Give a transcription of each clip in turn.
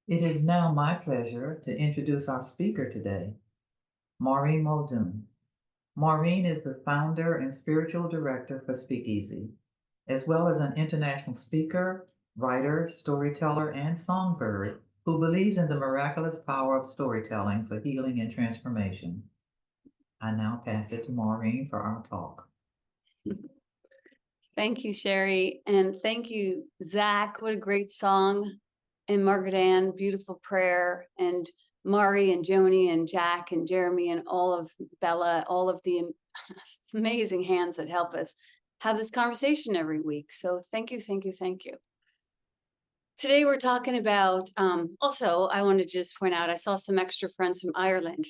It is now my pleasure to introduce our speaker today, Maureen Muldoon. Maureen is the founder and spiritual director for Speakeasy, as well as an international speaker, writer, storyteller, and songbird who believes in the miraculous power of storytelling for healing and transformation. I now pass it to Maureen for our talk. Thank you, Sherry. And thank you, Zach. What a great song. And Margaret Ann, beautiful prayer. And Mari and Joni and Jack and Jeremy and all of Bella, all of the amazing hands that help us have this conversation every week. So thank you, thank you, thank you. Today we're talking about, also, I want to just point out, I saw some extra friends from Ireland.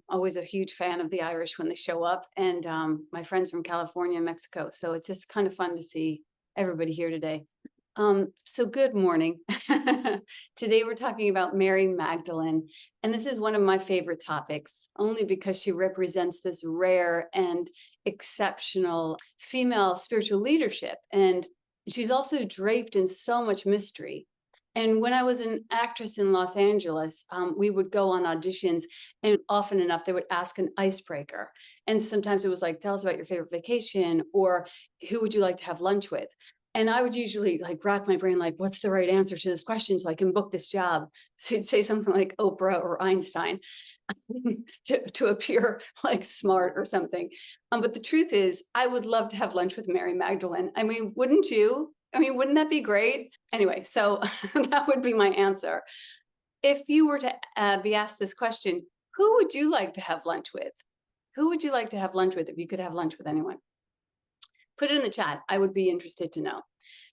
Always a huge fan of the Irish when they show up, and my friends from California and Mexico. So it's just kind of fun to see everybody here today. So good morning. Today we're talking about Mary Magdalene, and this is one of my favorite topics, only because she represents this rare and exceptional female spiritual leadership. And she's also draped in so much mystery. And when I was an actress in Los Angeles, we would go on auditions, and often enough, they would ask an icebreaker. And sometimes it was like, tell us about your favorite vacation, or who would you like to have lunch with? And I would usually like rack my brain, like, what's the right answer to this question so I can book this job? So you'd say something like Oprah or Einstein to appear like smart or something. But the truth is, I would love to have lunch with Mary Magdalene. I mean, wouldn't you? I mean, wouldn't that be great? Anyway, so that would be my answer. If you were to be asked this question, who would you like to have lunch with? Who would you like to have lunch with if you could have lunch with anyone? Put it in the chat. I would be interested to know.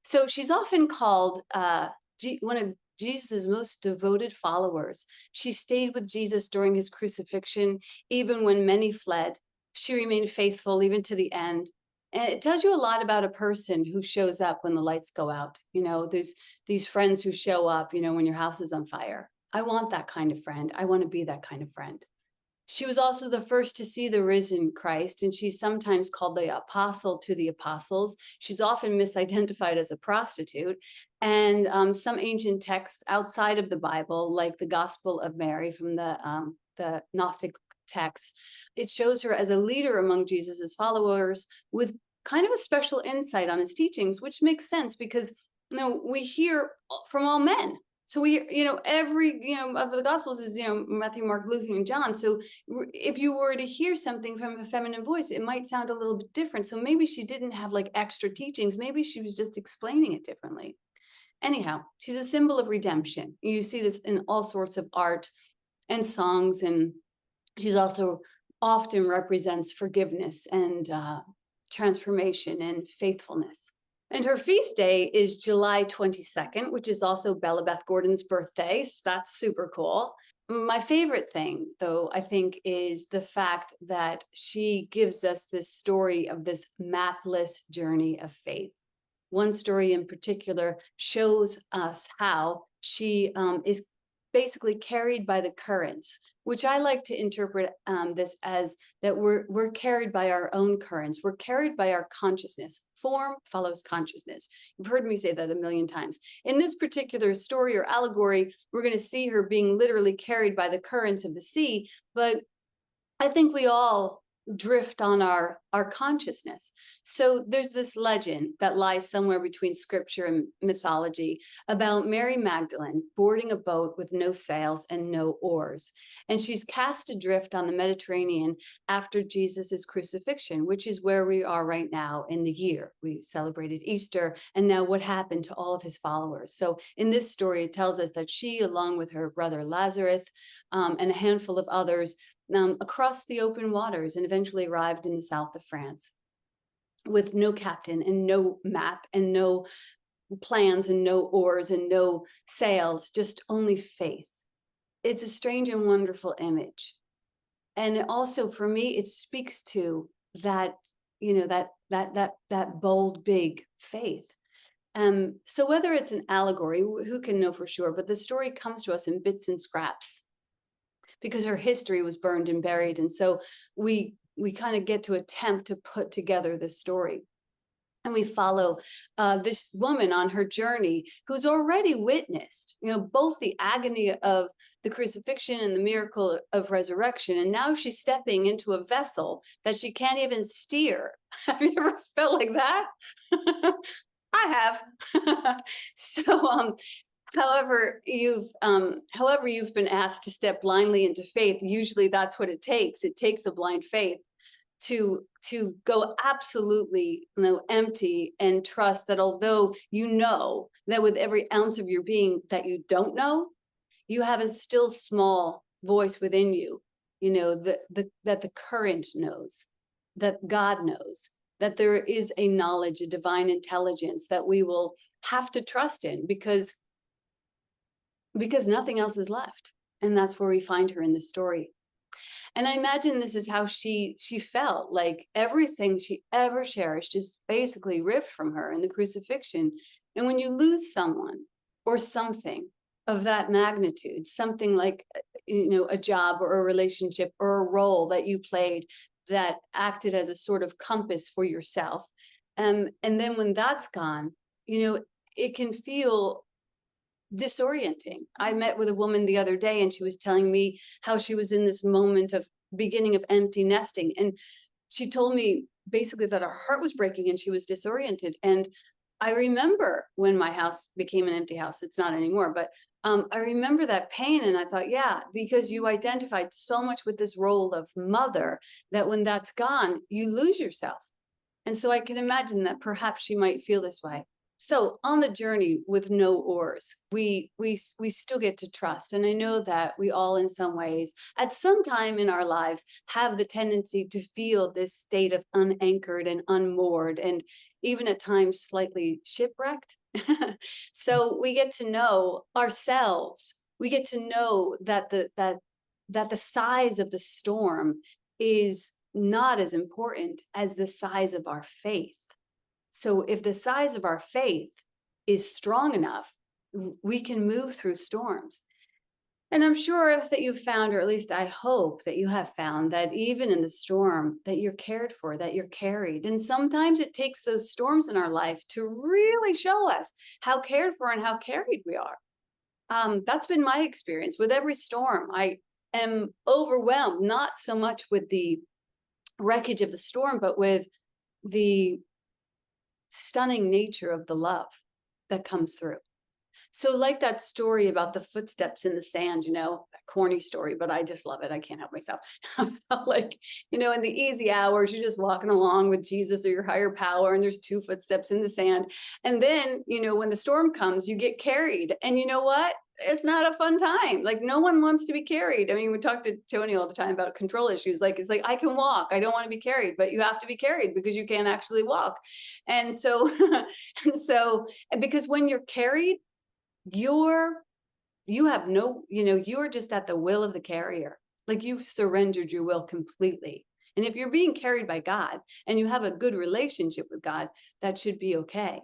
So she's often called one of Jesus' most devoted followers. She stayed with Jesus during his crucifixion, even when many fled. She remained faithful even to the end. And it tells you a lot about a person who shows up when the lights go out. You know, there's these friends who show up, you know, when your house is on fire. I want that kind of friend. I want to be that kind of friend. She was also the first to see the risen Christ, and she's sometimes called the apostle to the apostles. She's often misidentified as a prostitute. And some ancient texts outside of the Bible, like the Gospel of Mary from the Gnostic text, it shows her as a leader among Jesus's followers with kind of a special insight on his teachings, which makes sense because, you know, we hear from all men. So we, you know, every, you know, of the Gospels is, you know, Matthew, Mark, Luke, and John. So if you were to hear something from a feminine voice, it might sound a little bit different. So maybe she didn't have like extra teachings. Maybe she was just explaining it differently. Anyhow, she's a symbol of redemption. You see this in all sorts of art and songs. And she's also often represents forgiveness and transformation and faithfulness. And her feast day is July 22nd, which is also Bella Beth Gordon's birthday. So that's super cool. My favorite thing, though, I think, is the fact that she gives us this story of this mapless journey of faith. One story in particular shows us how she is basically carried by the currents, which I like to interpret this as that we're carried by our own currents. We're carried by our consciousness. Form follows consciousness. You've heard me say that a million times. In this particular story or allegory, we're going to see her being literally carried by the currents of the sea, but I think we all drift on our consciousness. So there's this legend that lies somewhere between scripture and mythology about Mary Magdalene boarding a boat with no sails and no oars. And she's cast adrift on the Mediterranean after Jesus's crucifixion, which is where we are right now in the year. We celebrated Easter, and now what happened to all of his followers? So in this story, it tells us that she, along with her brother Lazarus and a handful of others, across the open waters and eventually arrived in the south of France with no captain and no map and no plans and no oars and no sails, just only faith. It's a strange and wonderful image. And also for me, it speaks to that, you know, that bold, big faith. So whether it's an allegory, who can know for sure, but the story comes to us in bits and scraps, because her history was burned and buried. And so we kind of get to attempt to put together this story. And we follow this woman on her journey who's already witnessed, both the agony of the crucifixion and the miracle of resurrection. And now she's stepping into a vessel that she can't even steer. Have you ever felt like that? I have. So, however you've been asked to step blindly into faith, usually that's what it takes. It takes a blind faith to go absolutely empty and trust that although you know that with every ounce of your being that you don't know, you have a still small voice within you, that the current knows, that God knows, that there is a knowledge, a divine intelligence that we will have to trust in because nothing else is left. And that's where we find her in the story. And I imagine this is how she felt, like everything she ever cherished is basically ripped from her in the crucifixion. And when you lose someone or something of that magnitude, something like, a job or a relationship or a role that you played that acted as a sort of compass for yourself. And then when that's gone, it can feel disorienting. I met with a woman the other day and she was telling me how she was in this moment of beginning of empty nesting. And she told me basically that her heart was breaking and she was disoriented. And I remember when my house became an empty house. It's not anymore, but I remember that pain. And I thought, yeah, because you identified so much with this role of mother that when that's gone, you lose yourself. And so I can imagine that perhaps she might feel this way. So on the journey with no oars, we still get to trust. And I know that we all in some ways at some time in our lives have the tendency to feel this state of unanchored and unmoored and even at times slightly shipwrecked. So we get to know ourselves. We get to know that the size of the storm is not as important as the size of our faith. So if the size of our faith is strong enough, we can move through storms. And I'm sure that you've found, or at least I hope that you have found, that even in the storm, that you're cared for, that you're carried. And sometimes it takes those storms in our life to really show us how cared for and how carried we are. That's been my experience with every storm. I am overwhelmed, not so much with the wreckage of the storm, but with the stunning nature of the love that comes through. So like that story about the footsteps in the sand, that corny story, but I just love it. I can't help myself. Like, in the easy hours, you're just walking along with Jesus or your higher power, and there's two footsteps in the sand. And then, when the storm comes, you get carried. And you know what? It's not a fun time. Like, no one wants to be carried. I mean, we talk to Tony all the time about control issues. Like, it's like, I can walk. I don't want to be carried, but you have to be carried because you can't actually walk. And so, because when you're carried, you're just at the will of the carrier. Like, you've surrendered your will completely. And if you're being carried by God and you have a good relationship with God, that should be okay.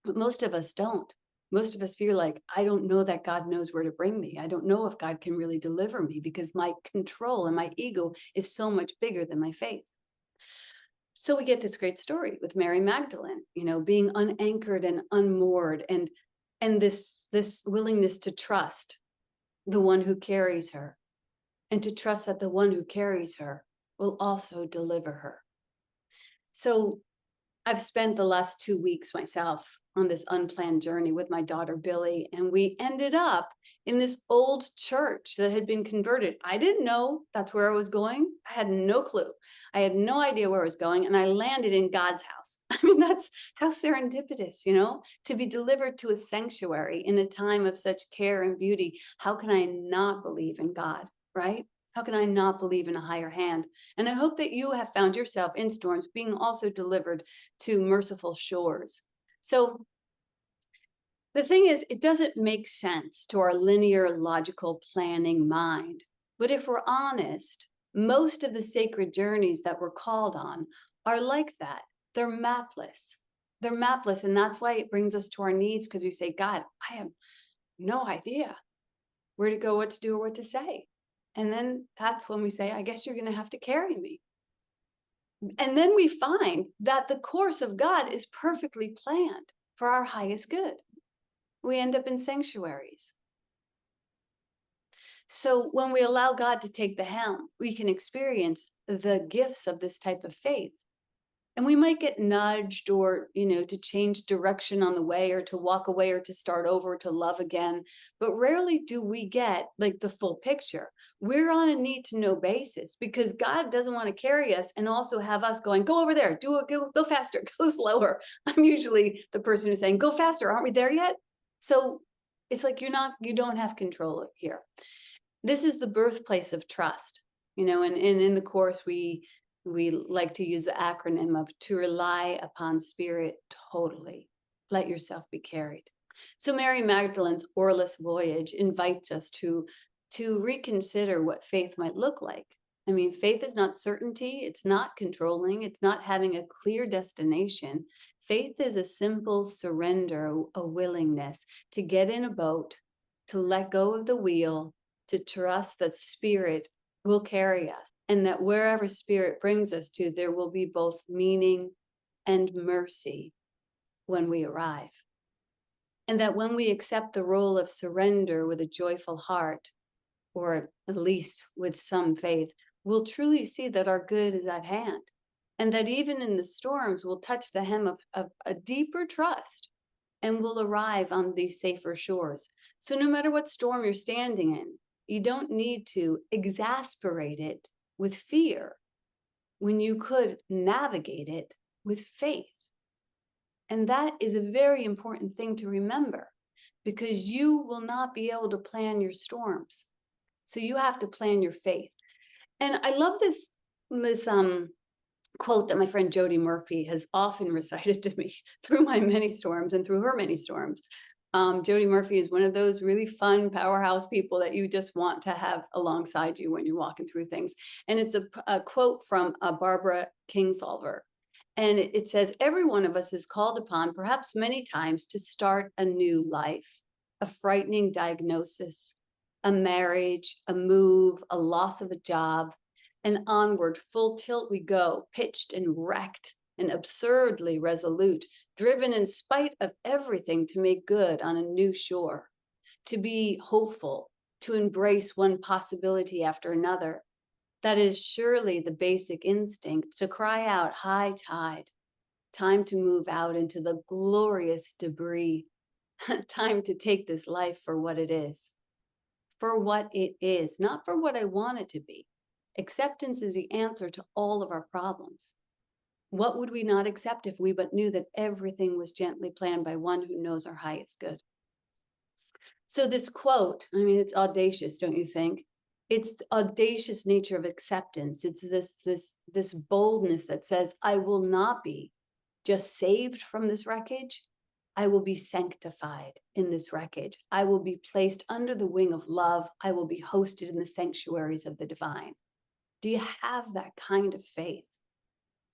But most of us don't. Most of us feel like, I don't know that God knows where to bring me. I don't know if God can really deliver me because my control and my ego is so much bigger than my faith. So we get this great story with Mary Magdalene, being unanchored and unmoored, and this willingness to trust the one who carries her, and to trust that the one who carries her will also deliver her. So I've spent the last 2 weeks myself on this unplanned journey with my daughter, Billy, and we ended up in this old church that had been converted. I didn't know that's where I was going. I had no clue. I had no idea where I was going, and I landed in God's house. I mean, that's how serendipitous, to be delivered to a sanctuary in a time of such care and beauty. How can I not believe in God, right? How can I not believe in a higher hand? And I hope that you have found yourself in storms being also delivered to merciful shores. So the thing is, it doesn't make sense to our linear, logical, planning mind. But if we're honest, most of the sacred journeys that we're called on are like that. They're mapless. They're mapless. And that's why it brings us to our knees, because we say, God, I have no idea where to go, what to do, or what to say. And then that's when we say, I guess you're going to have to carry me. And then we find that the course of God is perfectly planned for our highest good. We end up in sanctuaries. So when we allow God to take the helm, we can experience the gifts of this type of faith. And we might get nudged or, to change direction on the way or to walk away or to start over to love again. But rarely do we get like the full picture. We're on a need to know basis because God doesn't want to carry us and also have us going, go over there, do it, go faster, go slower. I'm usually the person who's saying, go faster. Aren't we there yet? So it's like you don't have control here. This is the birthplace of trust, and in the course we like to use the acronym of to rely upon spirit totally. Let yourself be carried. So Mary Magdalene's oarless voyage invites us to reconsider what faith might look like. I mean, faith is not certainty, it's not controlling, it's not having a clear destination. Faith is a simple surrender, a willingness to get in a boat, to let go of the wheel, to trust that spirit will carry us, and that wherever spirit brings us to, there will be both meaning and mercy when we arrive. And that when we accept the role of surrender with a joyful heart, or at least with some faith, we'll truly see that our good is at hand. And that even in the storms, we'll touch the hem of a deeper trust and we'll arrive on these safer shores. So no matter what storm you're standing in, you don't need to exasperate it with fear when you could navigate it with faith. And that is a very important thing to remember because you will not be able to plan your storms. So you have to plan your faith. And I love this quote that my friend Jody Murphy has often recited to me through my many storms and through her many storms. Jody Murphy is one of those really fun powerhouse people that you just want to have alongside you when you're walking through things. And it's a quote from Barbara Kingsolver. And it says, every one of us is called upon, perhaps many times, to start a new life, a frightening diagnosis, a marriage, a move, a loss of a job, and onward, full tilt we go, pitched and wrecked and absurdly resolute, driven in spite of everything to make good on a new shore, to be hopeful, to embrace one possibility after another. That is surely the basic instinct, to cry out high tide, time to move out into the glorious debris, time to take this life for what it is. For what it is, not for what I want it to be. Acceptance is the answer to all of our problems. What would we not accept if we but knew that everything was gently planned by one who knows our highest good? So this quote, I mean, it's audacious, don't you think? It's the audacious nature of acceptance. It's this boldness that says, I will not be just saved from this wreckage. I will be sanctified in this wreckage. I will be placed under the wing of love. I will be hosted in the sanctuaries of the divine. Do you have that kind of faith?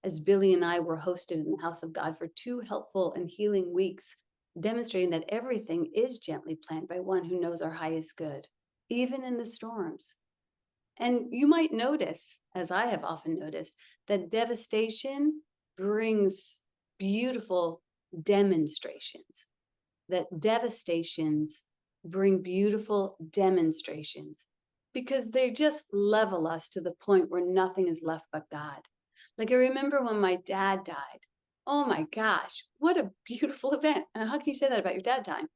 As Billy and I were hosted in the house of God for 2 helpful and healing weeks, demonstrating that everything is gently planned by one who knows our highest good, even in the storms. And you might notice, as I have often noticed, that devastation brings beautiful demonstrations, that devastations bring beautiful demonstrations because they just level us to the point where nothing is left but God. Like I remember when my dad died. Oh my gosh, what a beautiful event. And how can you say that about your dad dying?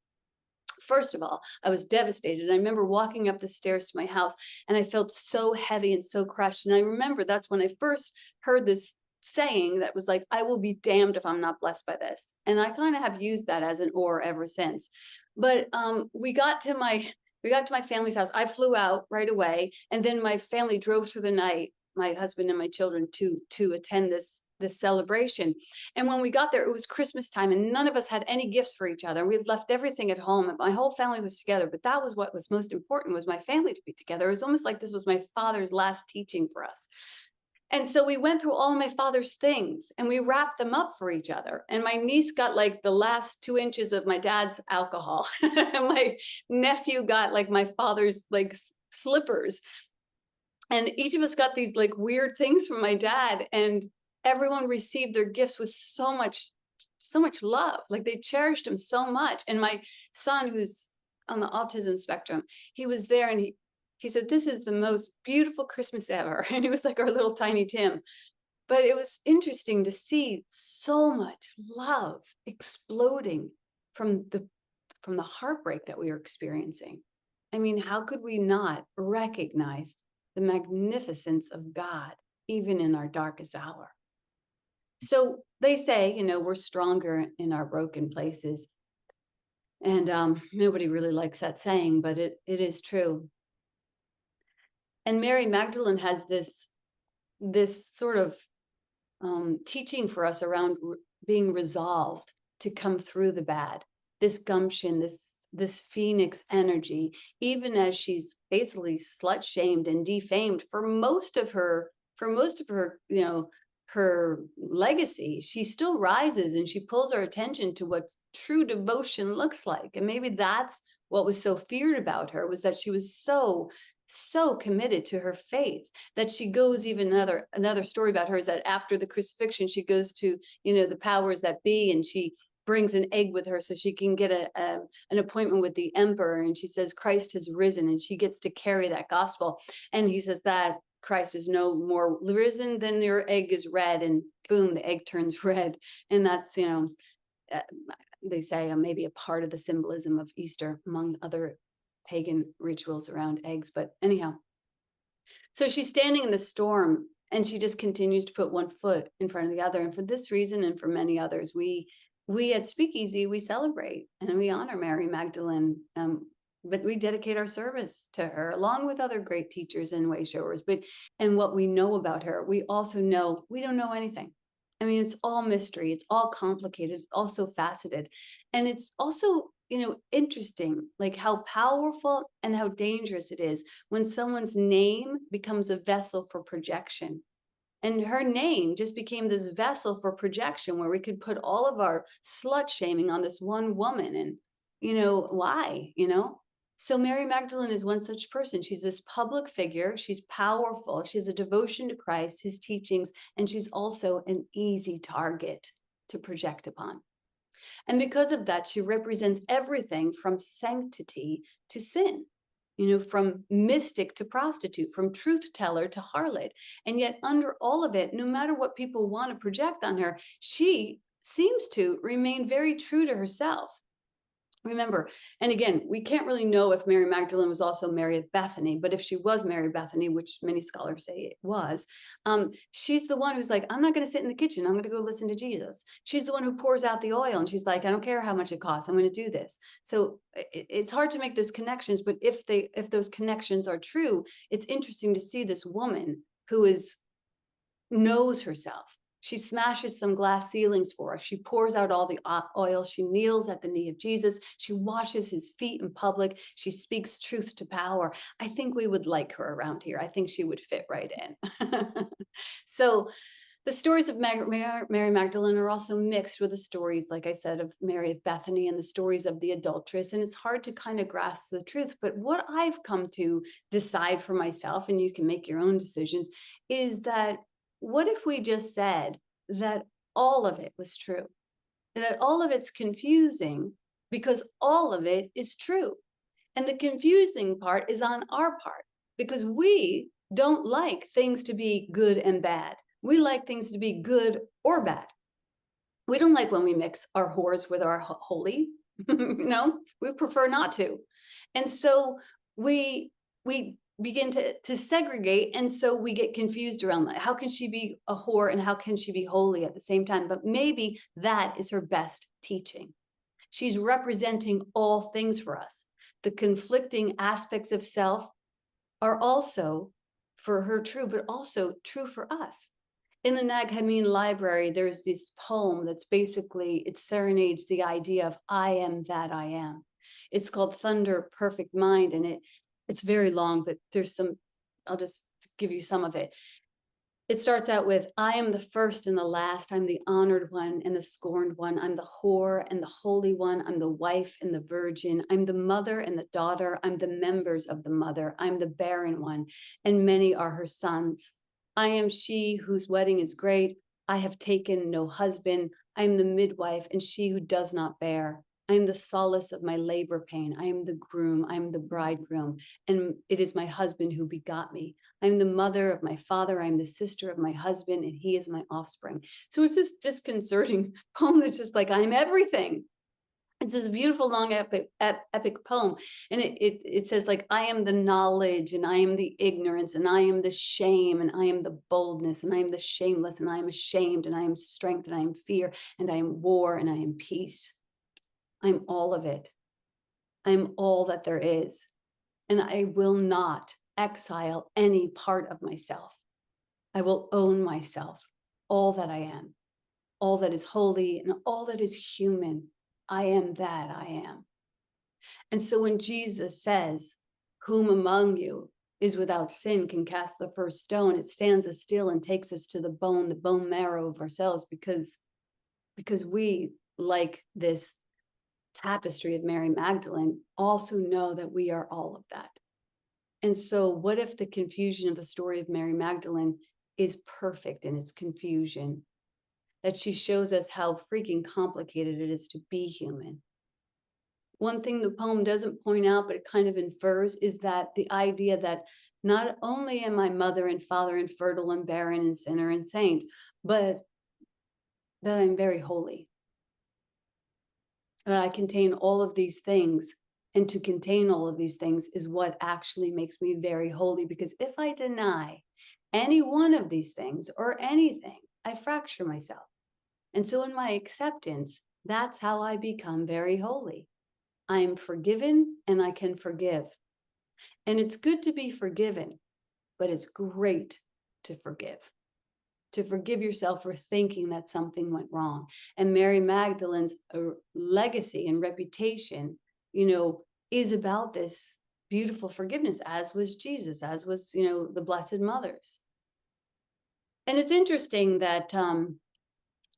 First of all, I was devastated. I remember walking up the stairs to my house and I felt so heavy and so crushed. And I remember that's when I first heard this saying that was like, I will be damned if I'm not blessed by this. And I kind of have used that as an or ever since. But we got to my family's house. I flew out right away. And then my family drove through the night, my husband and my children, to attend this celebration. And when we got there, it was Christmas time and none of us had any gifts for each other. We had left everything at home and my whole family was together. But that was what was most important, was my family to be together. It was almost like this was my father's last teaching for us. And so we went through all of my father's things and we wrapped them up for each other. And my niece got like the last 2 inches of my dad's alcohol. And my nephew got like my father's like slippers. And each of us got these like weird things from my dad. And everyone received their gifts with so much love. Like they cherished him so much. And my son, who's on the autism spectrum, he was there and he said, "This is the most beautiful Christmas ever." And he was like our little tiny Tim. But it was interesting to see so much love exploding from the heartbreak that we were experiencing. I mean, how could we not recognize the magnificence of God even in our darkest hour? So they say, we're stronger in our broken places. And nobody really likes that saying, but it is true. And Mary Magdalene has this sort of teaching for us around being resolved to come through the bad, this gumption, this phoenix energy, even as she's basically slut shamed and defamed for most of her, her legacy. She still rises and she pulls our attention to what true devotion looks like. And maybe that's what was so feared about her, was that she was so committed to her faith that she goes, even another story about her is that after the crucifixion, she goes to, the powers that be, and she brings an egg with her so she can get an appointment with the emperor. And she says, "Christ has risen," and she gets to carry that gospel. And he says that Christ is no more risen than your egg is red, and boom, the egg turns red. And that's, they say maybe a part of the symbolism of Easter, among other pagan rituals around eggs. But anyhow, so she's standing in the storm and she just continues to put one foot in front of the other. And for this reason, and for many others, we at Speakeasy, we celebrate and we honor Mary Magdalene. But we dedicate our service to her, along with other great teachers and way showers. And what we know about her, we also know we don't know anything. I mean, it's all mystery. It's all complicated. It's also faceted. And it's also, interesting, like how powerful and how dangerous it is when someone's name becomes a vessel for projection. And her name just became this vessel for projection where we could put all of our slut shaming on this one woman. And, why, So Mary Magdalene is one such person. She's this public figure. She's powerful. She has a devotion to Christ, his teachings, and she's also an easy target to project upon. And because of that, she represents everything from sanctity to sin, from mystic to prostitute, from truth teller to harlot. And yet under all of it, no matter what people want to project on her, she seems to remain very true to herself. Remember, and again, we can't really know if Mary Magdalene was also Mary of Bethany, but if she was Mary Bethany, which many scholars say it was, she's the one who's like, "I'm not going to sit in the kitchen. I'm going to go listen to Jesus." She's the one who pours out the oil, and she's like, "I don't care how much it costs. I'm going to do this." So it's hard to make those connections, but if those connections are true, it's interesting to see this woman who knows herself. She smashes some glass ceilings for us. She pours out all the oil. She kneels at the knee of Jesus. She washes his feet in public. She speaks truth to power. I think we would like her around here. I think she would fit right in. So the stories of Mary Magdalene are also mixed with the stories, like I said, of Mary of Bethany and the stories of the adulteress. And it's hard to kind of grasp the truth. But what I've come to decide for myself, and you can make your own decisions, is that what if we just said that all of it was true, that all of it's confusing because all of it is true. And the confusing part is on our part because we don't like things to be good and bad. We like things to be good or bad. We don't like when we mix our whores with our holy, we prefer not to. And so we begin to segregate, and so we get confused around that. How can she be a whore and how can she be holy at the same time? But maybe that is her best teaching. She's representing all things for us. The conflicting aspects of self are also for her true, but also true for us. In the Nag Hammadi library, there's this poem that's basically, it serenades the idea of I am that I am. It's called Thunder Perfect Mind, and it's very long, but there's I'll just give you some of it. It starts out with, I am the first and the last. I'm the honored one and the scorned one. I'm the whore and the holy one. I'm the wife and the virgin. I'm the mother and the daughter. I'm the members of the mother. I'm the barren one, and many are her sons. I am she whose wedding is great. I have taken no husband. I am the midwife and she who does not bear. I am the solace of my labor pain. I am the groom. I am the bridegroom. And it is my husband who begot me. I am the mother of my father. I am the sister of my husband, and he is my offspring. So it's this disconcerting poem that's just like, I'm everything. It's this beautiful long epic poem, and it says like, I am the knowledge, and I am the ignorance, and I am the shame, and I am the boldness, and I am the shameless, and I am ashamed, and I am strength, and I am fear, and I am war, and I am peace. I'm all of it. I'm all that there is, and I will not exile any part of myself. I will own myself, all that I am, all that is holy, and all that is human. I am that I am. And so when Jesus says, whom among you is without sin can cast the first stone, it stands us still and takes us to the bone marrow of ourselves, because we, like this tapestry of Mary Magdalene, also know that we are all of that. And so what if the confusion of the story of Mary Magdalene is perfect in its confusion? That she shows us how freaking complicated it is to be human. One thing the poem doesn't point out, but it kind of infers, is that the idea that not only am I mother and father and fertile and barren and sinner and saint, but that I'm very holy. That I contain all of these things. And to contain all of these things is what actually makes me very holy. Because if I deny any one of these things or anything, I fracture myself. And so in my acceptance, that's how I become very holy. I'm forgiven and I can forgive. And it's good to be forgiven, but it's great to forgive. To forgive yourself for thinking that something went wrong. And Mary Magdalene's legacy and reputation, is about this beautiful forgiveness, as was Jesus, as was, the Blessed Mothers. And it's interesting that,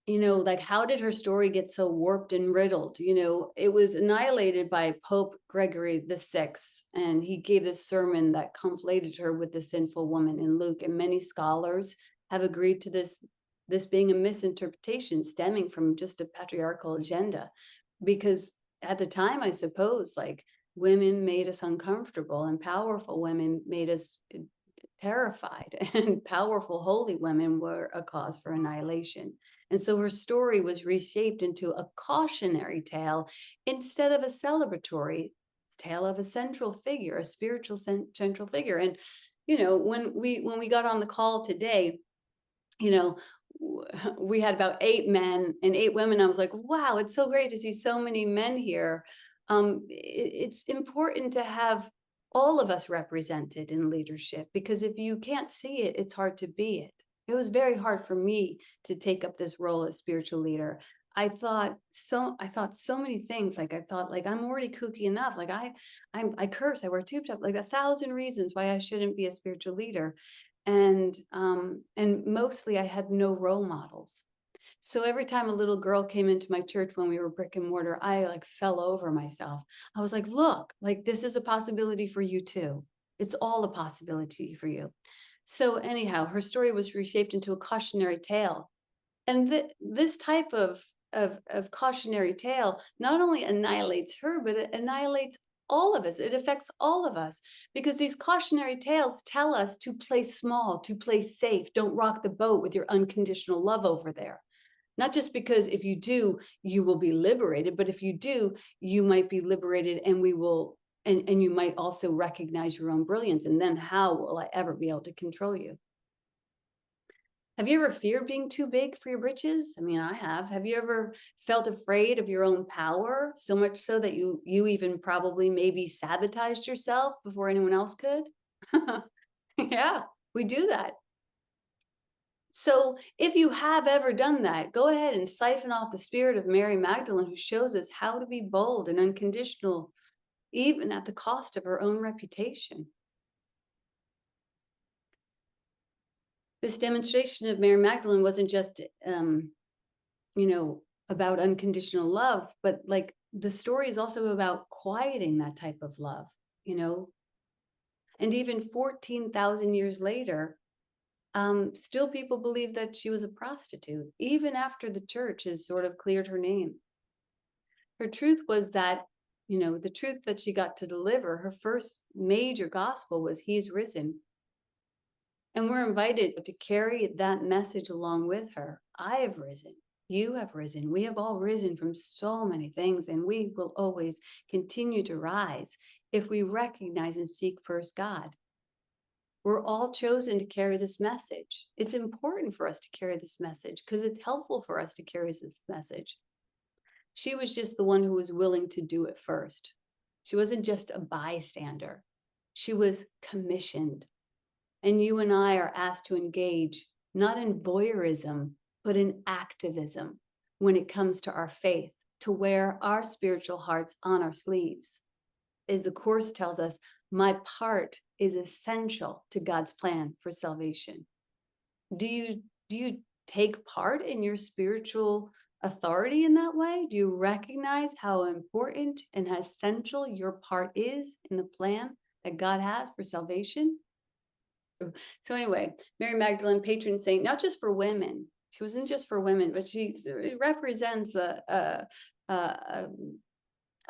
like, how did her story get so warped and riddled? It was annihilated by Pope Gregory VI, and he gave this sermon that conflated her with the sinful woman in Luke. And many scholars have agreed to this being a misinterpretation stemming from just a patriarchal agenda. Because at the time, I suppose, like, women made us uncomfortable, and powerful women made us terrified, and powerful holy women were a cause for annihilation. And so her story was reshaped into a cautionary tale instead of a celebratory tale of a central figure, a spiritual central figure. And when we got on the call today, we had about 8 men and 8 women. I was like, wow, it's so great to see so many men here. It's important to have all of us represented in leadership, because if you can't see it, it's hard to be it. It was very hard for me to take up this role as spiritual leader. I thought so many things. Like, I thought, like, I'm already kooky enough. Like, I curse, I wear tube top, like 1,000 reasons why I shouldn't be a spiritual leader. And mostly I had no role models. So every time a little girl came into my church when we were brick and mortar, I like fell over myself. I was like, look, like, this is a possibility for you too. It's all a possibility for you. So anyhow, her story was reshaped into a cautionary tale. And this type of cautionary tale not only annihilates her, but it annihilates all of us. It affects all of us, because these cautionary tales tell us to play small, to play safe. Don't rock the boat with your unconditional love over there. Not just because if you do, you will be liberated, but if you do, you might be liberated, and we will, and you might also recognize your own brilliance. And then how will I ever be able to control you? Have you ever feared being too big for your britches? I mean, I have. Have you ever felt afraid of your own power, so much so that you even probably maybe sabotaged yourself before anyone else could? Yeah, we do that. So if you have ever done that, go ahead and siphon off the spirit of Mary Magdalene, who shows us how to be bold and unconditional, even at the cost of her own reputation. This demonstration of Mary Magdalene wasn't just, about unconditional love, but like, the story is also about quieting that type of love, And even 14,000 years later, still people believe that she was a prostitute, even after the church has sort of cleared her name. Her truth was that, the truth that she got to deliver, her first major gospel was He's risen. And we're invited to carry that message along with her. I have risen. You have risen. We have all risen from so many things, and we will always continue to rise if we recognize and seek first God. We're all chosen to carry this message. It's important for us to carry this message because it's helpful for us to carry this message. She was just the one who was willing to do it first. She wasn't just a bystander. She was commissioned. And you and I are asked to engage, not in voyeurism, but in activism when it comes to our faith, to wear our spiritual hearts on our sleeves. As the Course tells us, my part is essential to God's plan for salvation. Do you take part in your spiritual authority in that way? Do you recognize how important and how essential your part is in the plan that God has for salvation? So anyway, Mary Magdalene, patron saint, not just for women. She wasn't just for women, but she represents a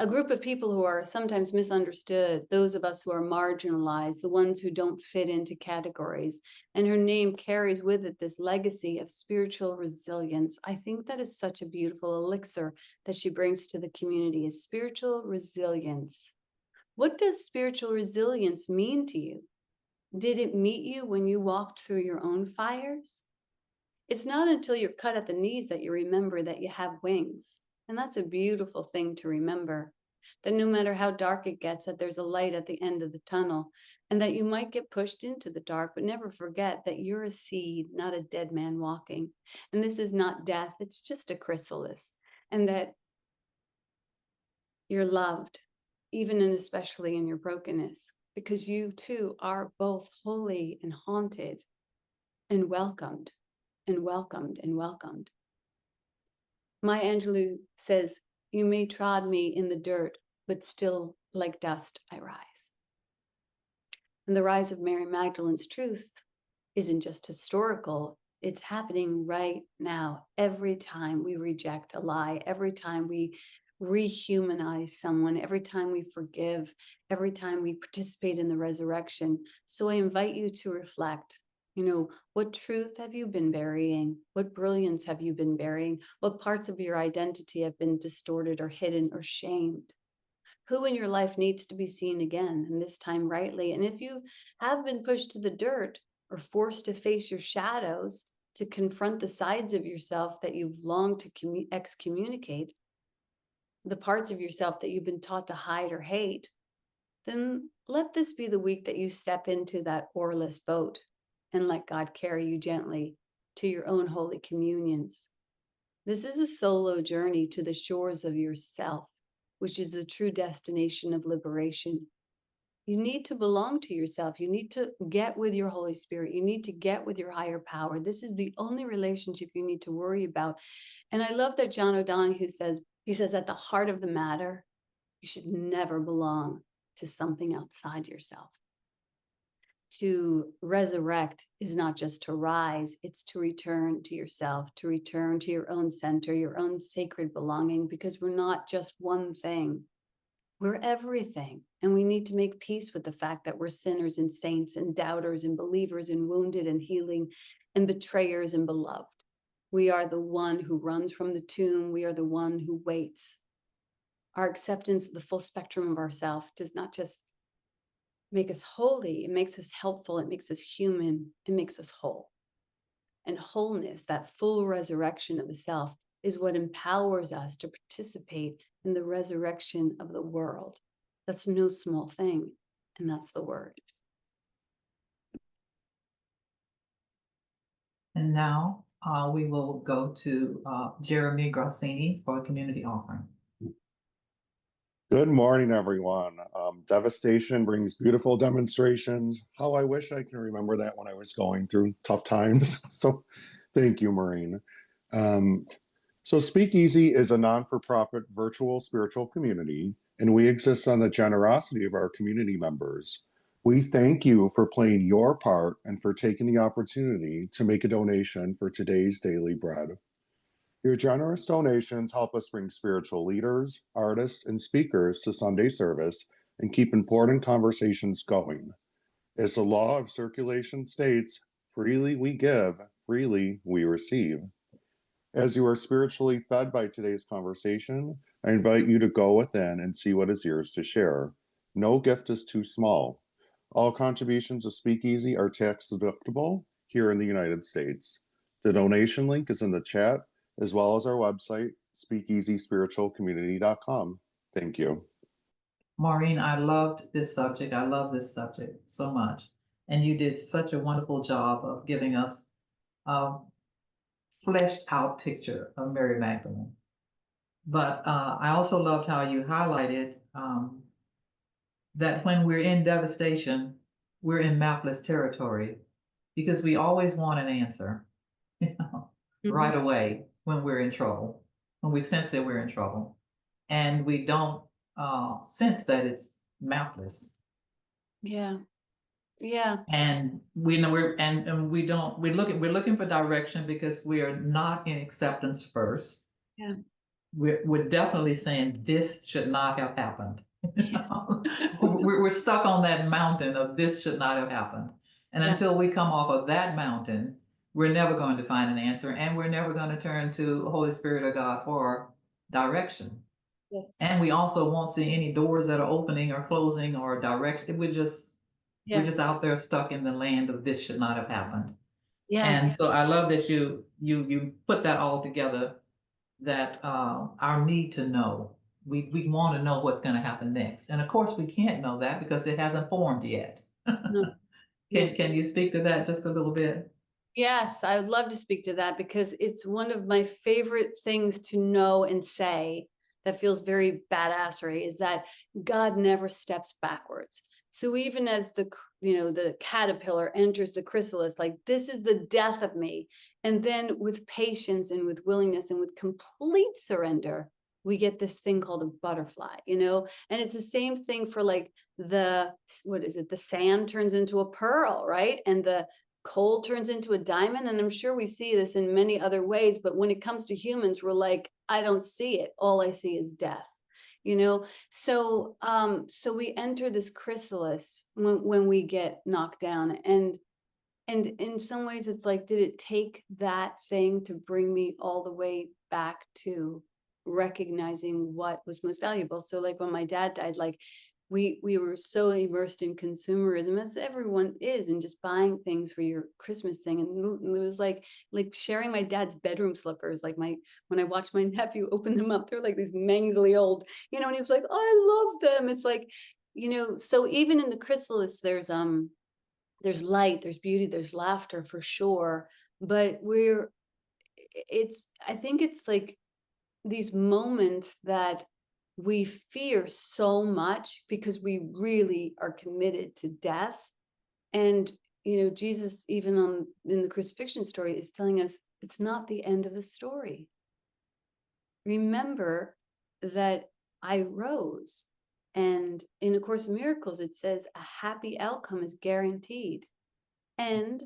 group of people who are sometimes misunderstood, those of us who are marginalized, the ones who don't fit into categories. And her name carries with it this legacy of spiritual resilience. I think that is such a beautiful elixir that she brings to the community, is spiritual resilience. What does spiritual resilience mean to you? Did it meet you when you walked through your own fires? It's not until you're cut at the knees that you remember that you have wings. And that's a beautiful thing to remember, that no matter how dark it gets, that there's a light at the end of the tunnel, and that you might get pushed into the dark, but never forget that you're a seed, not a dead man walking. And this is not death, it's just a chrysalis. And that you're loved, even and especially in your brokenness, because you too are both holy and haunted and welcomed and welcomed and welcomed. Maya Angelou says, you may trod me in the dirt, but still like dust I rise. And the rise of Mary Magdalene's truth isn't just historical, it's happening right now. Every time we reject a lie, every time we rehumanize someone, every time we forgive, every time we participate in the resurrection. So I invite you to reflect. What truth have you been burying? What brilliance have you been burying? What parts of your identity have been distorted or hidden or shamed? Who in your life needs to be seen again, and this time rightly? And if you have been pushed to the dirt or forced to face your shadows, to confront the sides of yourself that you've longed to excommunicate, the parts of yourself that you've been taught to hide or hate, then let this be the week that you step into that oarless boat and let God carry you gently to your own holy communions. This is a solo journey to the shores of yourself, which is the true destination of liberation. You need to belong to yourself. You need to get with your Holy Spirit. You need to get with your higher power. This is the only relationship you need to worry about. And I love that John O'Donohue says, at the heart of the matter, you should never belong to something outside yourself. To resurrect is not just to rise, it's to return to yourself, to return to your own center, your own sacred belonging, because we're not just one thing. We're everything. And we need to make peace with the fact that we're sinners and saints and doubters and believers and wounded and healing and betrayers and beloved. We are the one who runs from the tomb. We are the one who waits. Our acceptance of the full spectrum of ourself does not just make us holy, it makes us helpful, it makes us human, it makes us whole. And wholeness, that full resurrection of the self, is what empowers us to participate in the resurrection of the world. That's no small thing, and that's the word. And now we will go to Jeremy Grassini for a community offering. Good morning, everyone. Devastation brings beautiful demonstrations. How I wish I can remember that when I was going through tough times. So thank you, Maureen. So Speakeasy is a non-for-profit virtual spiritual community, and we exist on the generosity of our community members. We thank you for playing your part and for taking the opportunity to make a donation for today's daily bread. Your generous donations help us bring spiritual leaders, artists, and speakers to Sunday service and keep important conversations going. As the law of circulation states, freely we give, freely we receive. As you are spiritually fed by today's conversation, I invite you to go within and see what is yours to share. No gift is too small. All contributions to Speakeasy are tax deductible here in the United States. The donation link is in the chat, as well as our website, speakeasyspiritualcommunity.com. Thank you. Maureen, I loved this subject. I love this subject so much. And you did such a wonderful job of giving us a fleshed out picture of Mary Magdalene. But I also loved how you highlighted that when we're in devastation, we're in mapless territory because we always want an answer, right away when we're in trouble, when we sense that we're in trouble. And we don't sense that it's mapless. Yeah. Yeah. And we know we're looking for direction because we are not in acceptance first. Yeah. We're definitely saying this should not have happened. We're stuck on that mountain of this should not have happened. And Yeah. until we come off of that mountain, we're never going to find an answer, and we're never going to turn to Holy Spirit of God for direction. Yes. And we also won't see any doors that are opening or closing or direction. We're just out there stuck in the land of this should not have happened. Yeah. And so I love that you put that all together, that our need to know. We want to know what's going to happen next. And of course we can't know that because it hasn't formed yet. No. Can you speak to that just a little bit? Yes, I would love to speak to that because it's one of my favorite things to know and say that feels very badassery is that God never steps backwards. So even as the caterpillar enters the chrysalis, like this is the death of me. And then with patience and with willingness and with complete surrender, we get this thing called a butterfly, and it's the same thing for like the sand turns into a pearl, right? And the coal turns into a diamond. And I'm sure we see this in many other ways, but when it comes to humans, we're like, I don't see it. All I see is death, So we enter this chrysalis when we get knocked down. And in some ways it's like, did it take that thing to bring me all the way back to recognizing what was most valuable? So like when my dad died, like we were so immersed in consumerism, as everyone is, and just buying things for your Christmas thing. And it was like sharing my dad's bedroom slippers. Like when I watched my nephew open them up, they're like these mangly old, and he was like, I love them. It's like, so even in the chrysalis, there's light, there's beauty, there's laughter for sure. But I think it's like these moments that we fear so much because we really are committed to death. And, Jesus, even in the crucifixion story, is telling us it's not the end of the story. Remember that I rose. And in A Course in Miracles, it says a happy outcome is guaranteed. And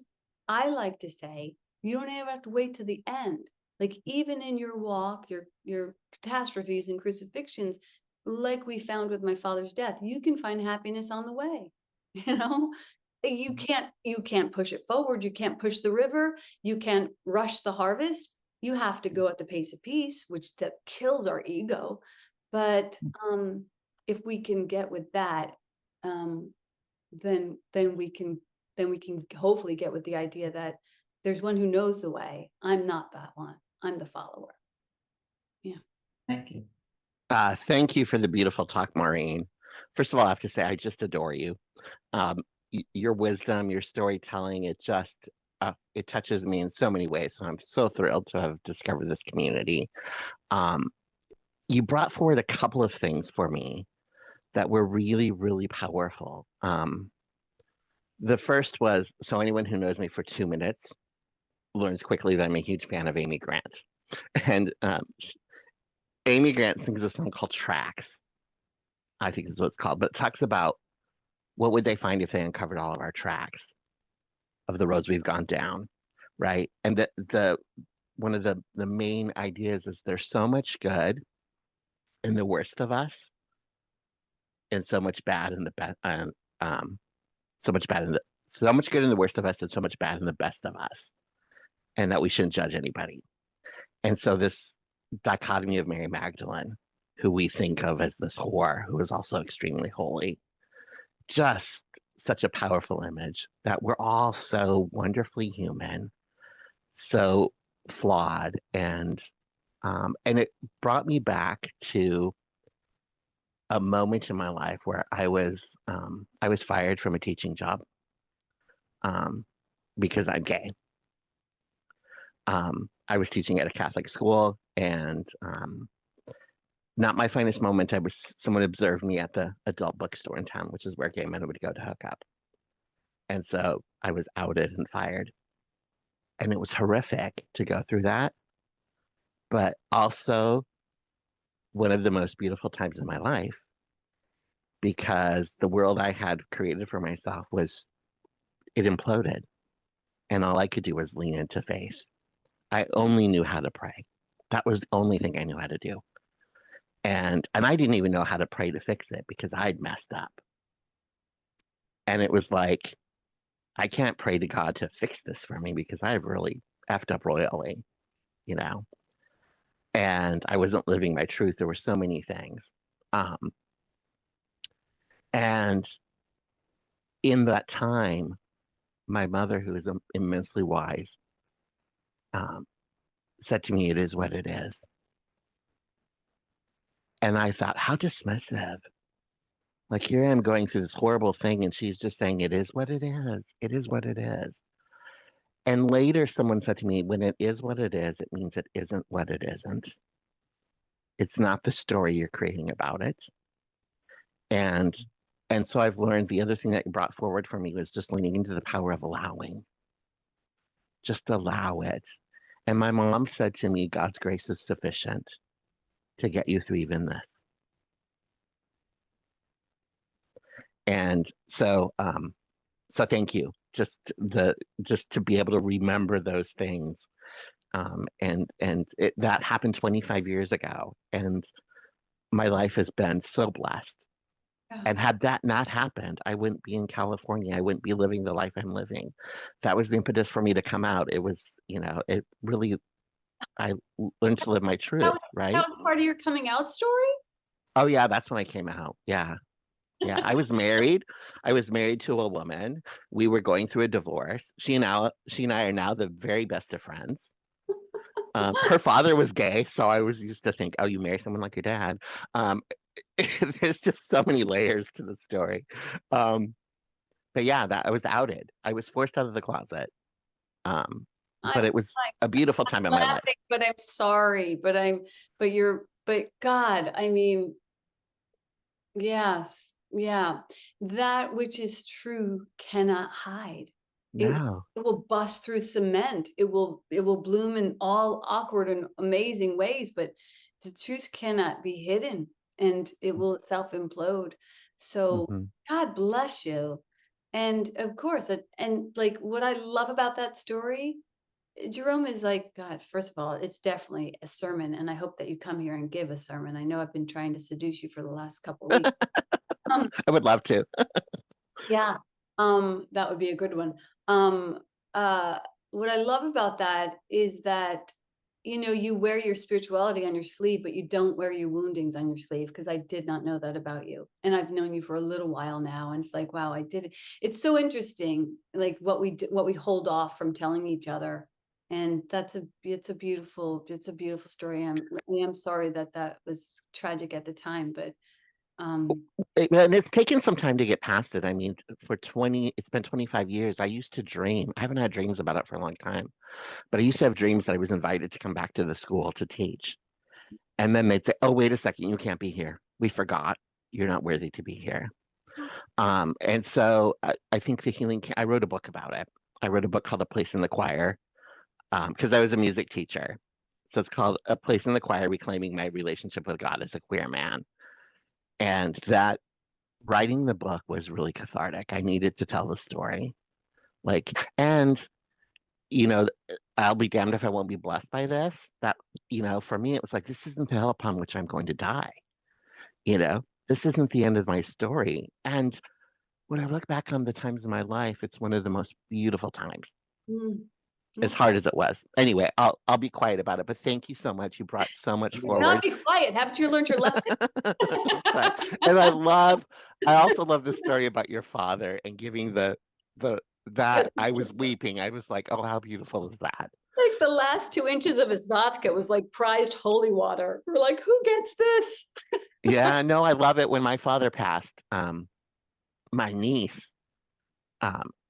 I like to say, you don't ever have to wait to the end. Like even in your walk, your catastrophes and crucifixions, like we found with my father's death, you can find happiness on the way. You can't push it forward. You can't push the river. You can't rush the harvest. You have to go at the pace of peace, which that kills our ego. But if we can get with that, then we can hopefully get with the idea that there's one who knows the way. I'm not that one. I'm the follower. Yeah. Thank you. Thank you for the beautiful talk, Maureen. First of all, I have to say, I just adore you. Your wisdom, your storytelling, it touches me in so many ways. So I'm so thrilled to have discovered this community. You brought forward a couple of things for me that were really, really powerful. The first was, so anyone who knows me for 2 minutes learns quickly that I'm a huge fan of Amy Grant. And Amy Grant sings a song called Tracks, I think is what it's called, but it talks about what would they find if they uncovered all of our tracks of the roads we've gone down, right? And the one of the main ideas is there's so much good in the worst of us, and so much bad in the best, so much bad in the so much good in the worst of us, and so much bad in the best of us, and that we shouldn't judge anybody. And so this dichotomy of Mary Magdalene, who we think of as this whore who is also extremely holy, just such a powerful image that we're all so wonderfully human, so flawed, and it brought me back to a moment in my life where I was fired from a teaching job because I'm gay. I was teaching at a Catholic school, and not my finest moment. Someone observed me at the adult bookstore in town, which is where gay men would go to hook up. And so I was outed and fired. And it was horrific to go through that. But also one of the most beautiful times in my life, because the world I had created for myself it imploded. And all I could do was lean into faith. I only knew how to pray. That was the only thing I knew how to do. And I didn't even know how to pray to fix it because I'd messed up. And it was like, I can't pray to God to fix this for me because I've really effed up royally, you know? And I wasn't living my truth. There were so many things. And in that time, my mother, who is immensely wise, said to me, "It is what it is." And I thought, how dismissive. Like, here I am going through this horrible thing, and she's just saying, "It is what it is. It is what it is." And later someone said to me, when it is what it is, it means it isn't what it isn't. It's not the story you're creating about it. And so I've learned the other thing that brought forward for me was just leaning into the power of allowing. Just allow it. And my mom said to me, God's grace is sufficient to get you through even this. And so thank you. Just to be able to remember those things. That happened 25 years ago. And my life has been so blessed. Yeah. And had that not happened, I wouldn't be in California. I wouldn't be living the life I'm living. That was the impetus for me to come out. It was, it really, I learned to live my truth, right? That was part of your coming out story? Oh yeah, that's when I came out. Yeah. Yeah, I was married. I was married to a woman. We were going through a divorce. She and I are now the very best of friends. Her father was gay, so I was used to think, oh, you marry someone like your dad. There's just so many layers to the story. But yeah, that I was outed. I was forced out of the closet. But it was a beautiful time in my life. But I'm sorry. But God, I mean, yes. Yeah, that which is true cannot hide. No. It will bust through cement. It will bloom in all awkward and amazing ways, but the truth cannot be hidden, and it will itself implode. So God bless you. And of course, and like what I love about that story, Jerome, is like, God, first of all, it's definitely a sermon, and I hope that you come here and give a sermon. I know I've been trying to seduce you for the last couple of weeks. I would love to. Yeah, that would be a good one. What I love about that is that, you wear your spirituality on your sleeve, but you don't wear your woundings on your sleeve, because I did not know that about you. And I've known you for a little while now. And it's like, wow, I did it. It's so interesting, like what we hold off from telling each other. And it's a beautiful story. I am sorry that was tragic at the time, but and it's taken some time to get past it. I mean, it's been 25 years. I used to dream. I haven't had dreams about it for a long time, but I used to have dreams that I was invited to come back to the school to teach. And then they'd say, oh, wait a second, you can't be here. We forgot. You're not worthy to be here. And so I think the healing, I wrote a book about it. I wrote a book called A Place in the Choir, because I was a music teacher. So it's called A Place in the Choir, Reclaiming My Relationship with God as a Queer Man. And that writing the book was really cathartic. I needed to tell the story. Like, and you know, I'll be damned if I won't be blessed by this. That, for me, it was like, this isn't the hill upon which I'm going to die. This isn't the end of my story. And when I look back on the times in my life, it's one of the most beautiful times, Mm, as okay. hard as it was. Anyway, I'll be quiet about it, but thank you so much. You brought so much Not forward. be quiet. Haven't you learned your lesson? But, and I also love the story about your father and giving that I was weeping. I was like, oh, how beautiful is that? Like the last 2 inches of his vodka was like prized holy water. We're like, who gets this? Yeah, no, I love it. When my father passed, my niece,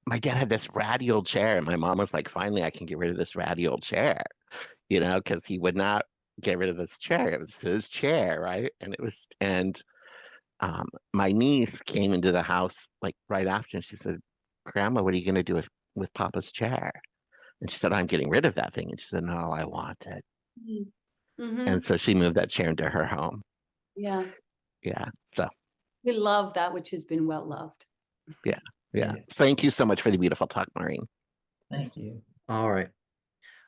my dad had this ratty old chair, and my mom was like, finally, I can get rid of this ratty old chair, because he would not get rid of this chair. It was his chair, right? And my niece came into the house like right after, and she said, Grandma, what are you going to do with Papa's chair? And she said, I'm getting rid of that thing. And she said, no, I want it. Mm-hmm. And so she moved that chair into her home. Yeah. Yeah. So, We love that which has been well loved. yeah. Yeah. Yes. Thank you so much for the beautiful talk, Maureen. Thank you. All right.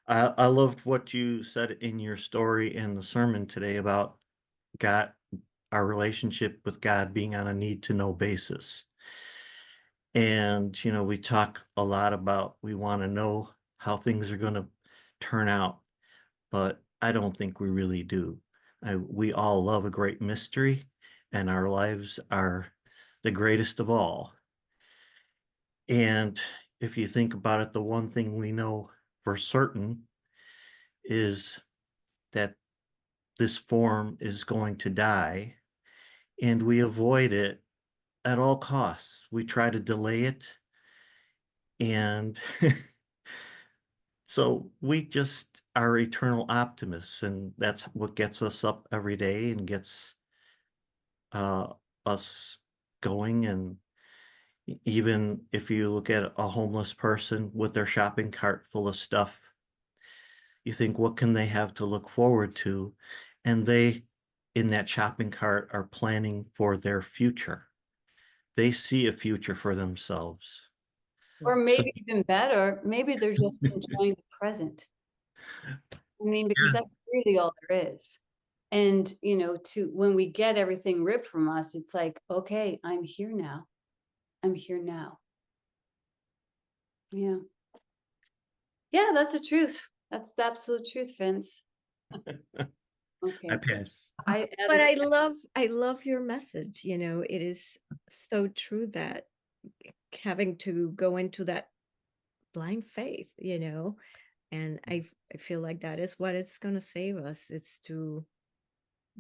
I loved what you said in your story in the sermon today about God, our relationship with God being on a need to know basis. And, we talk a lot about we want to know how things are going to turn out, but I don't think we really do. We all love a great mystery, and our lives are the greatest of all. And if you think about it, the one thing we know for certain is that this form is going to die, and we avoid it at all costs. We try to delay it. And so we just are eternal optimists, and that's what gets us up every day and gets us going. And even if you look at a homeless person with their shopping cart full of stuff, you think, what can they have to look forward to? And they, in that shopping cart, are planning for their future. They see a future for themselves. Or maybe even better, maybe they're just enjoying the present. I mean, because that's really all there is. And, when we get everything ripped from us, it's like, okay, I'm here now. I'm here now. Yeah. Yeah, that's the truth. That's the absolute truth, Vince. Okay. I pass. But I love your message. It is so true that having to go into that blind faith, and I feel like that is what it's going to save us. It's to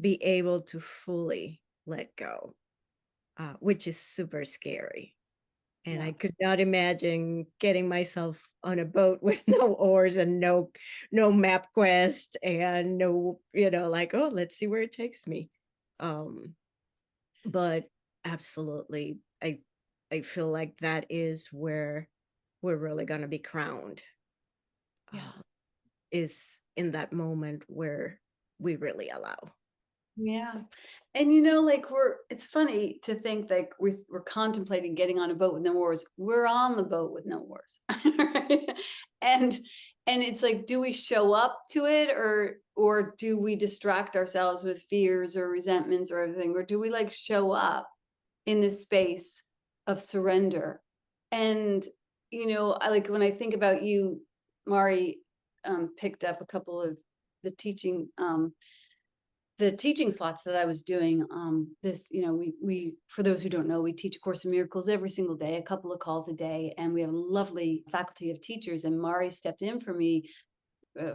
be able to fully let go, which is super scary. And Yeah. I could not imagine getting myself on a boat with no oars and no map quest and no, like, oh, let's see where it takes me. But absolutely, I feel like that is where we're really gonna be crowned. Yeah. Is in that moment where we really allow. Yeah. And it's funny to think like we're contemplating getting on a boat with no oars. We're on the boat with no oars. Right? And it's like, do we show up to it or do we distract ourselves with fears or resentments or everything? Or do we like show up in this space of surrender? And I like when I think about you, Mari, picked up a couple of the teaching slots that I was doing. We for those who don't know, we teach A Course in Miracles every single day, a couple of calls a day, and we have a lovely faculty of teachers. And Mari stepped in for me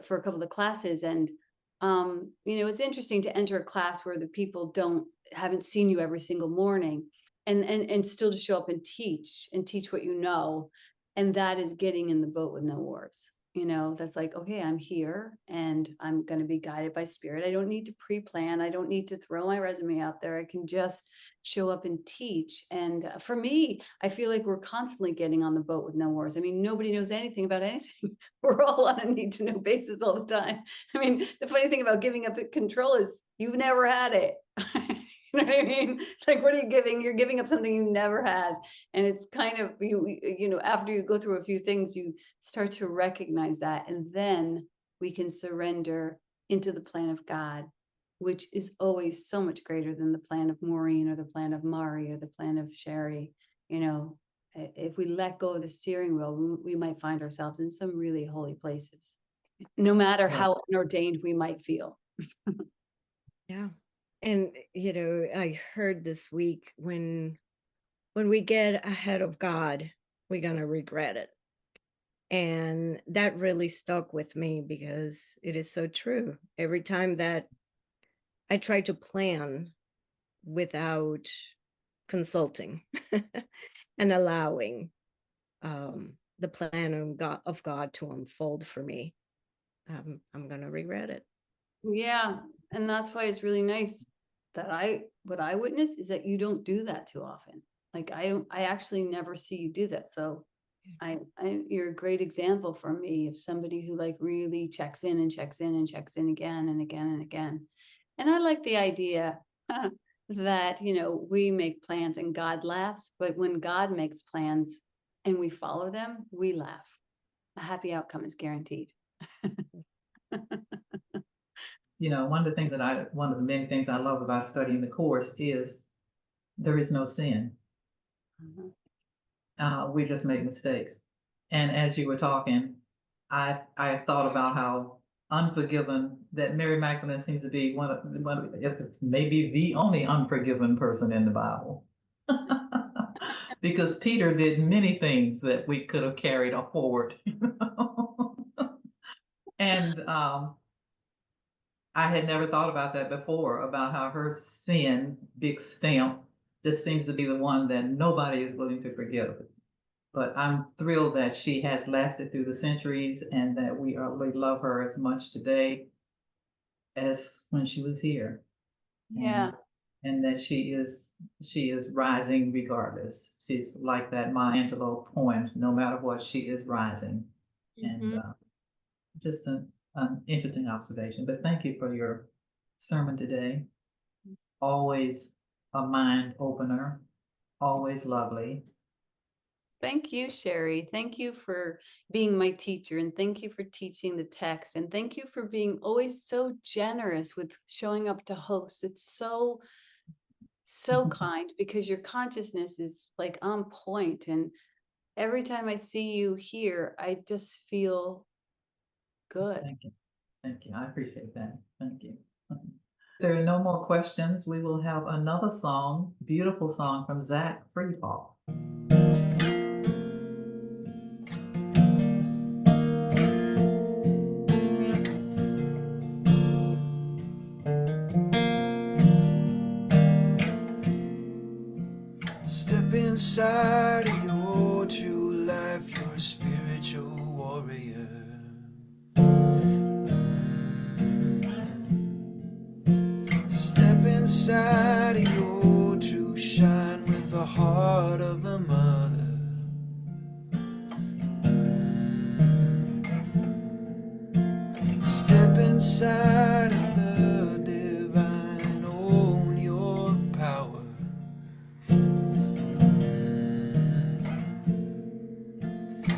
for a couple of classes, and it's interesting to enter a class where the people haven't seen you every single morning, and still to show up and teach what you know, and that is getting in the boat with no oars. That's like, okay, I'm here and I'm going to be guided by spirit. I don't need to pre-plan. I don't need to throw my resume out there. I can just show up and teach. And for me, I feel like we're constantly getting on the boat with no oars. I mean, nobody knows anything about anything. We're all on a need to know basis all the time. I mean, the funny thing about giving up control is you've never had it. You know what I mean? Like, what are you giving? You're giving up something you never had. And it's kind of, you know, after you go through a few things, you start to recognize that. And then we can surrender into the plan of God, which is always so much greater than the plan of Maureen or the plan of Mari or the plan of Sherry. You know, if we let go of the steering wheel, we might find ourselves in some really holy places, no matter how unordained we might feel. Yeah. And you know, I heard this week, when we get ahead of God, we're gonna regret it. And that really stuck with me, because it is so true. Every time that I try to plan without consulting and allowing the plan of God to unfold for me, I'm gonna regret it. Yeah. And that's why it's really nice that what I witness is that you don't do that too often. Like, I actually never see you do that. So you're a great example for me of somebody who like really checks in and checks in and checks in again and again and again. And I like the idea that, you know, we make plans and God laughs, but when God makes plans and we follow them, we laugh. A happy outcome is guaranteed. You know, one of the many things I love about studying the course is there is no sin. We just make mistakes. And as you were talking, I thought about how unforgiven that Mary Magdalene seems to be, if maybe the only unforgiven person in the Bible. Because Peter did many things that we could have carried forward. And I had never thought about that before, about how her sin, big stamp, just seems to be the one that nobody is willing to forgive. But I'm thrilled that she has lasted through the centuries, and that we love her as much today as when she was here. Yeah. And that she is rising regardless. She's like that Maya Angelou poem, no matter what, she is rising. And just an interesting observation. But thank you for your sermon today. Always a mind opener, always lovely. Thank you, Sherry. Thank you for being my teacher, and thank you for teaching the text, and thank you for being always so generous with showing up to host. It's so kind, because your consciousness is like on point, and every time I see you here, I just feel good. Thank you. Thank you. I appreciate that. Thank you. If there are no more questions, we will have another song, beautiful song from Zach Freefall. Step inside of your true life, you're a spiritual warrior. Step inside of your true shine with the heart of the mother. Step inside of the divine, own your power.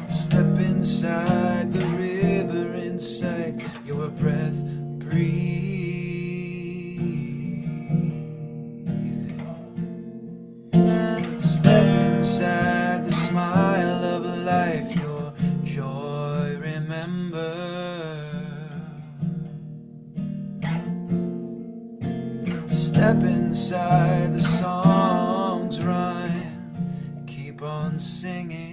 Step inside the river inside your breath, breathing. Step inside the smile of life, your joy, remember. Step inside the song's rhyme, keep on singing.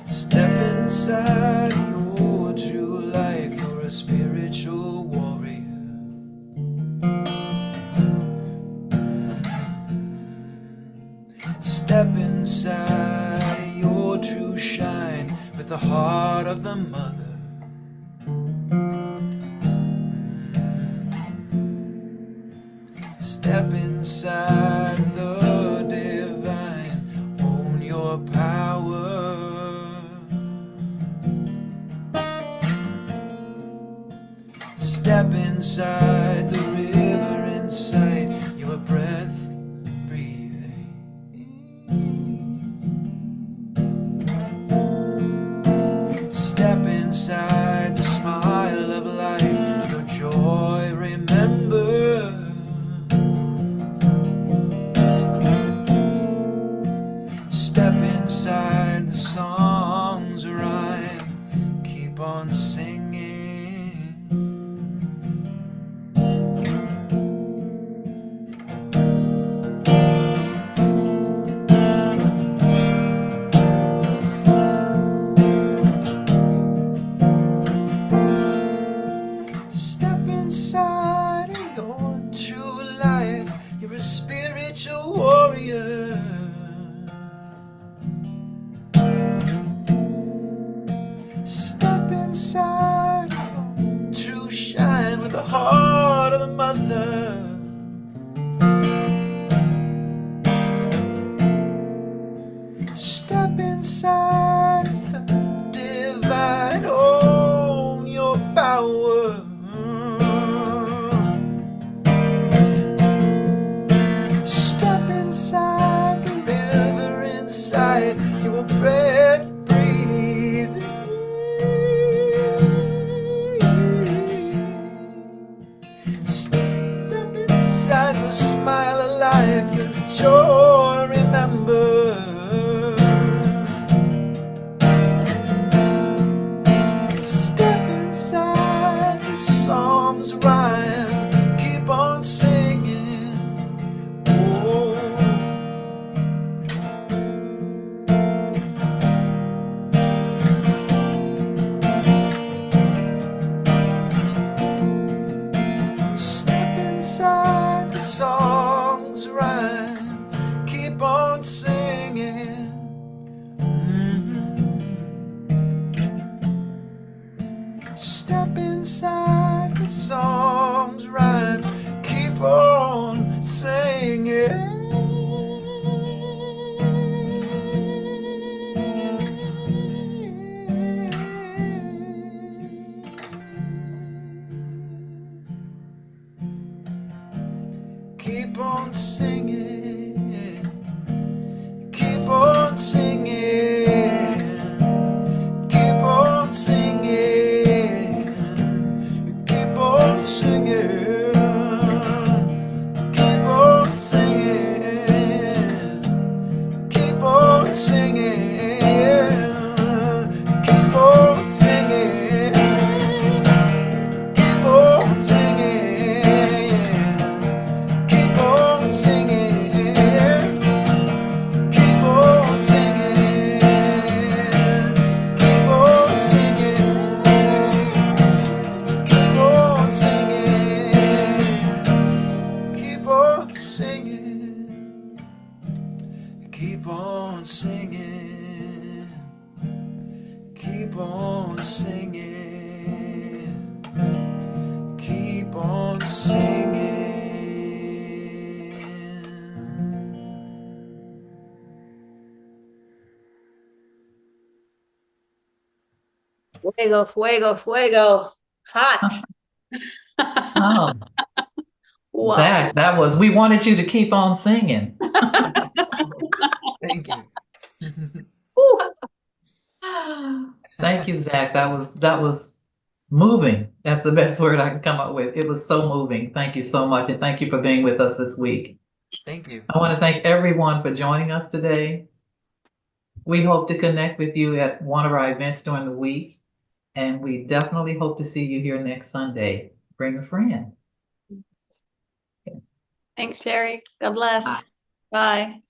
Step inside your true life, you're a spiritual warrior. Step inside your true shine with the heart of the mother. Step inside the divine, own your power. spiritual warrior. Step inside your true shine with the heart of the mother. Step inside the divine, own your power. Step inside the river inside your breath breathing. Step inside the smile of life, your joy remember. Step inside the song's rhyme, keep on singing. Oh. Step inside the song's rhyme, keep on singing. Step inside the song's rhyme, keep on singing. Keep on singing, keep on singing, keep on singing, keep on singing, keep on singing, keep on singing, keep on singing, keep on singing. Keep on singing, keep on singing, keep on singing, keep on singing, keep on singing, keep on singing, keep on singing, keep on singing. Fuego, fuego, fuego. Hot. Oh, Wow. Zach, we wanted you to keep on singing. Thank you. Woo. Thank you, Zach. That was moving. That's the best word I can come up with. It was so moving. Thank you so much. And thank you for being with us this week. Thank you. I want to thank everyone for joining us today. We hope to connect with you at one of our events during the week. And we definitely hope to see you here next Sunday. Bring a friend. Thanks, Sherry. God bless. Bye. Bye.